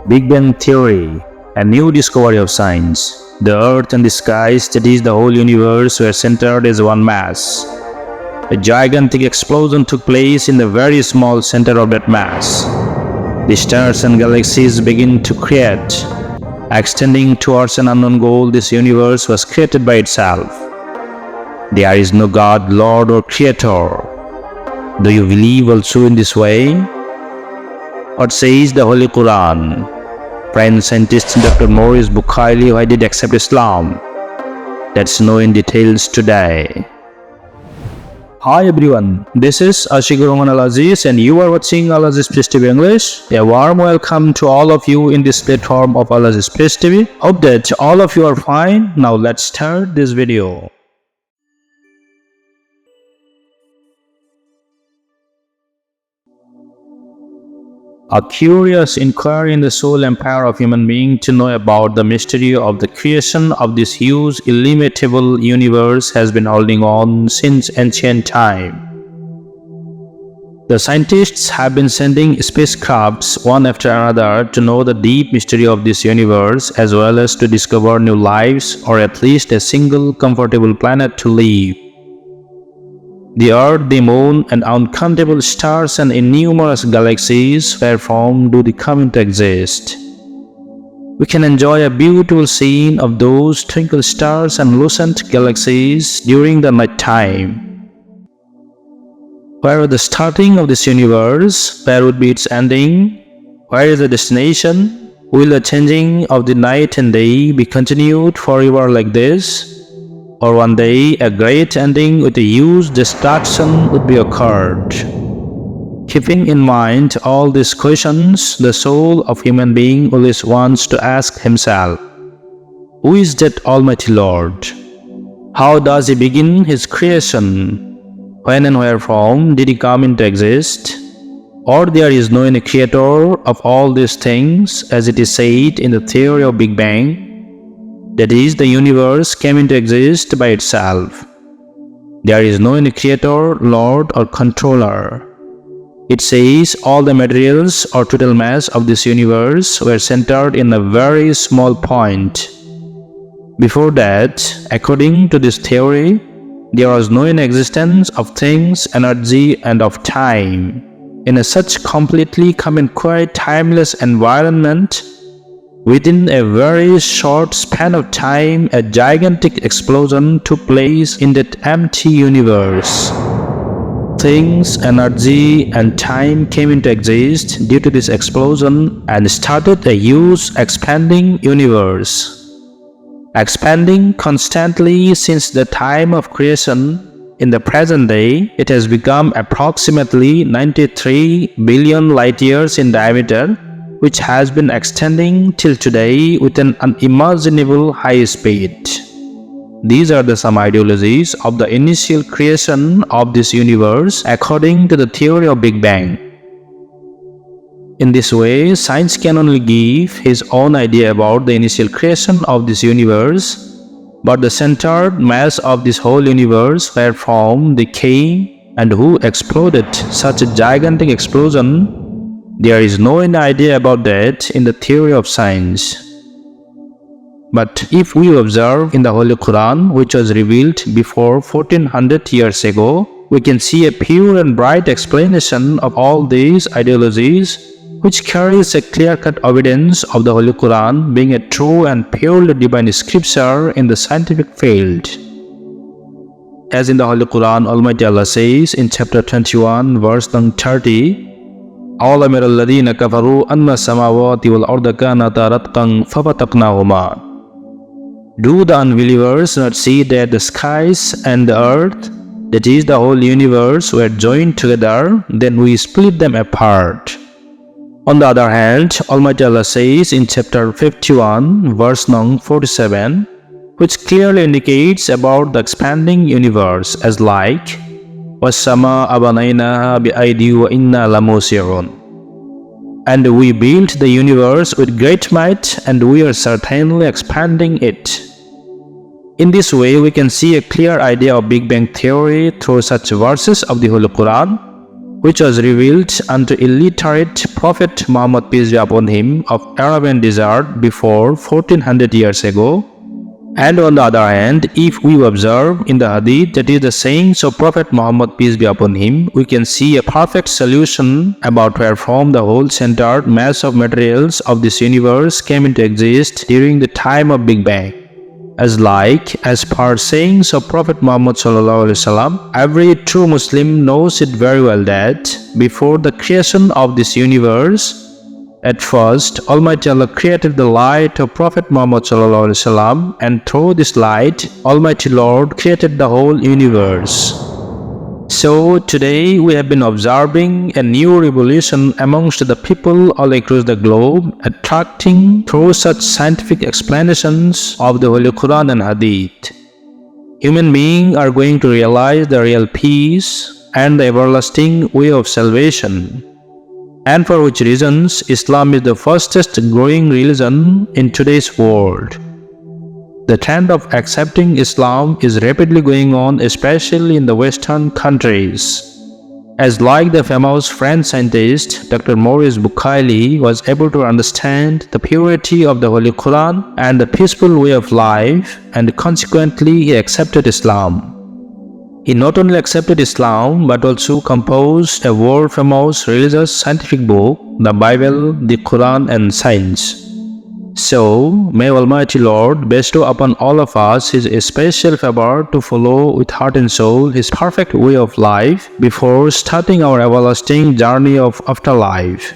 Big Bang Theory, a new discovery of science. The Earth and the skies, that is the whole universe, were centered as one mass. A gigantic explosion took place in the very small center of that mass. The stars and galaxies began to create. Extending towards an unknown goal, this universe was created by itself. There is no God, Lord or Creator. Do you believe also in this way? What says the Holy Quran? French scientist Dr. Maurice Bucaille, why did accept Islam? Let's know in details today. Hi everyone, this is AL-AZIZ and you are watching AL-AZIZ Peace TV English. A warm welcome to all of you in this platform of AL-AZIZ Peace TV. Hope that all of you are fine. Now let's start this video. A curious inquiry in the soul and power of human being to know about the mystery of the creation of this huge, illimitable universe has been holding on since ancient time. The scientists have been sending spacecrafts one after another to know the deep mystery of this universe, as well as to discover new lives or at least a single comfortable planet to live. The Earth, the Moon, and uncountable stars and innumerable galaxies wherefrom do they come into exist. We can enjoy a beautiful scene of those twinkling stars and lucent galaxies during the night time. Where is the starting of this universe? Where would be its ending? Where is the destination? Will the changing of the night and day be continued forever like this? Or one day a great ending with a huge destruction would be occurred. Keeping in mind all these questions, the soul of human being always wants to ask himself, who is that Almighty Lord? How does He begin His creation? When and wherefrom did He come into exist? Or there is no any creator of all these things, as it is said in the theory of Big Bang, that is, the universe came into existence by itself. There is no any creator, lord or controller. It says all the materials or total mass of this universe were centered in a very small point. Before that, according to this theory, there was no existence of things, energy and of time. In such completely calm and quiet, timeless environment, within a very short span of time, a gigantic explosion took place in that empty universe. Things, energy, and time came into existence due to this explosion and started a huge expanding universe. Expanding constantly since the time of creation. In the present day, it has become approximately 93 billion light years in diameter, which has been extending till today with an unimaginable high speed. These are some ideologies of the initial creation of this universe according to the theory of Big Bang. In this way, science can only give his own idea about the initial creation of this universe, but the centered mass of this whole universe wherefrom they came and who exploded such a gigantic explosion, there is no idea about that in the theory of science. But if we observe in the Holy Quran, which was revealed before 1400 years ago, we can see a pure and bright explanation of all these ideologies, which carries a clear-cut evidence of the Holy Quran being a true and purely divine scripture in the scientific field. As in the Holy Quran, Almighty Allah says in chapter 21, verse 30, أَوَلَمْ يَرَ الَّذِينَ كَفَرُوا أَنَّ السَّمَاوَاتِ وَالْأَرْضَ كَانَتَا رَتْقًا فَفَتَقْنَاهُمَا. Do the unbelievers not see that the skies and the earth, that is the whole universe, were joined together, then we split them apart? On the other hand, Almighty Allah says in chapter 51, verse 47, which clearly indicates about the expanding universe as like, وَالسَّمَاءَ بَنَيْنَاهَا بِأَيْدِي وَإِنَّا لَمُوسِعُونَ. And we built the universe with great might, and we are certainly expanding it. In this way, we can see a clear idea of Big Bang theory through such verses of the Holy Quran. which was revealed unto illiterate Prophet Muhammad peace be upon him of Arabian desert before 1400 years ago. And on the other hand, if we observe in the hadith, that is the sayings of Prophet Muhammad peace be upon him, we can see a perfect solution about wherefrom the whole centered mass of materials of this universe came into exist during the time of Big Bang. As per sayings of Prophet Muhammad sallallahu alaihi wasallam, every true Muslim knows it very well that before the creation of this universe, at first, Almighty Allah created the light of Prophet Muhammad ﷺ, and through this light, Almighty Lord created the whole universe. So today we have been observing a new revolution amongst the people all across the globe, attracting through such scientific explanations of the Holy Quran and Hadith. Human beings are going to realize the real peace and the everlasting way of salvation, and for which reasons Islam is the fastest growing religion in today's world. The trend of accepting Islam is rapidly going on, especially in the Western countries. As like the famous French scientist Dr. Maurice Bucaille was able to understand the purity of the Holy Quran and the peaceful way of life, and consequently he accepted Islam. He not only accepted Islam but also composed a world-famous religious scientific book, the Bible, the Quran and Science. So, may Almighty Lord bestow upon all of us His special favor to follow with heart and soul His perfect way of life before starting our everlasting journey of afterlife.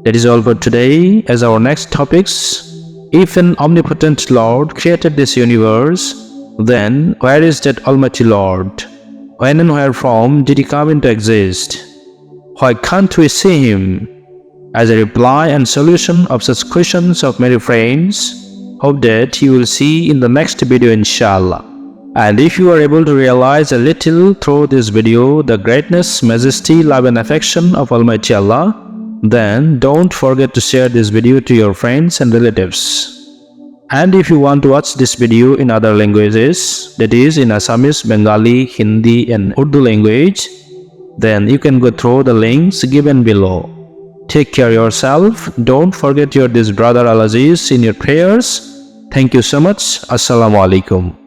That is all for today. As our next topics, if an omnipotent Lord created this universe, then where is that Almighty Lord? When and wherefrom did He come into exist? Why can't we see Him? As a reply and solution of such questions of many friends, hope that you will see in the next video inshallah. And if you are able to realize a little through this video the greatness, majesty, love and affection of Almighty Allah, then don't forget to share this video to your friends and relatives. And if you want to watch this video in other languages, that is in Assamese, Bengali, Hindi and Urdu language, then you can go through the links given below. Take care of yourself. Don't forget your this brother AL-AZIZ in your prayers. Thank you so much. Assalamu alaikum.